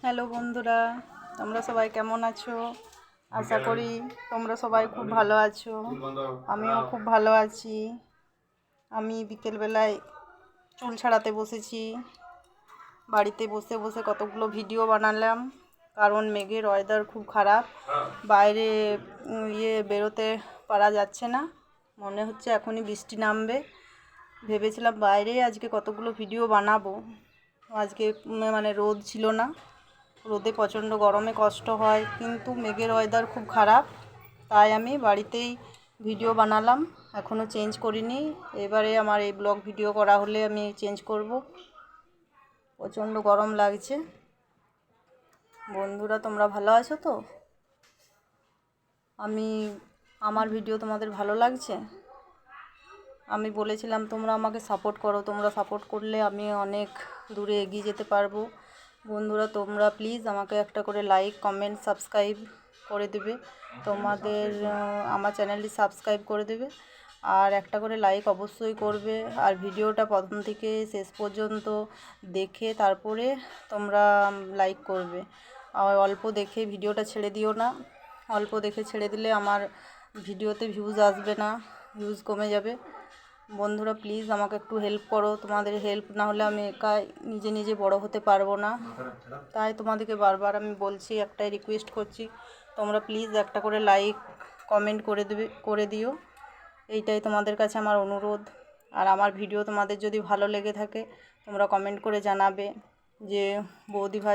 Hello বন্ধুরা, তোমরা সবাই কেমন আছো? আশা করি তোমরা সবাই খুব ভালো আছো। আমিও খুব ভালো আছি। আমি বিকেলবেলায় চুল ছাড়াতে বসেছি। বাড়িতে বসে বসে কতগুলো ভিডিও বানালাম, কারণ মেঘের ওয়েদার খুব খারাপ। বাইরে বেরোতে পারা যাচ্ছে না, মনে হচ্ছে এখনই বৃষ্টি নামবে। ভেবেছিলাম বাইরে আজকে কতগুলো ভিডিও বানাবো। আজকে রোদ ছিল না, রোদে প্রচণ্ড গরমে কষ্ট হয়, কিন্তু মেঘের ওয়েদার খুব খারাপ, তাই আমি বাড়িতেই ভিডিও বানালাম। এখনও চেঞ্জ করিনি। এবারে আমার এই ব্লগ ভিডিও করা হলে আমি চেঞ্জ করব। প্রচণ্ড গরম লাগছে। বন্ধুরা, তোমরা ভালো আছো তো? আমার ভিডিও তোমাদের ভালো লাগছে? আমি বলেছিলাম তোমরা আমাকে সাপোর্ট করো, তোমরা সাপোর্ট করলে আমি অনেক দূরে এগিয়ে যেতে পারবো। বন্ধুরা, তোমরা প্লিজ আমাকে একটা করে লাইক, কমেন্ট, সাবস্ক্রাইব করে দেবে। তোমাদের আমার চ্যানেলটি সাবস্ক্রাইব করে দেবে, আর একটা করে লাইক অবশ্যই করবে। আর ভিডিওটা প্রথম থেকে শেষ পর্যন্ত দেখে তারপরে তোমরা লাইক করবে। আর অল্প দেখে ভিডিওটা ছেড়ে দিও না। অল্প দেখে ছেড়ে দিলে আমার ভিডিওতে ভিউজ আসবে না, ভিউজ কমে যাবে। বন্ধুরা, প্লিজ আমাকে একটু হেল্প করো। তোমাদের হেল্প না হলে আমি একাই নিজে নিজে বড় হতে পারবো না। তাই তোমাদেরকে বারবার আমি বলছি, একটাই রিকোয়েস্ট করছি, তোমরা প্লিজ একটা করে লাইক, কমেন্ট করে দিও। এইটাই তোমাদের কাছে আমার অনুরোধ। আর আমার ভিডিও তোমাদের যদি ভালো লেগে থাকে, তোমরা কমেন্ট করে জানাবে যে বৌদি ভাই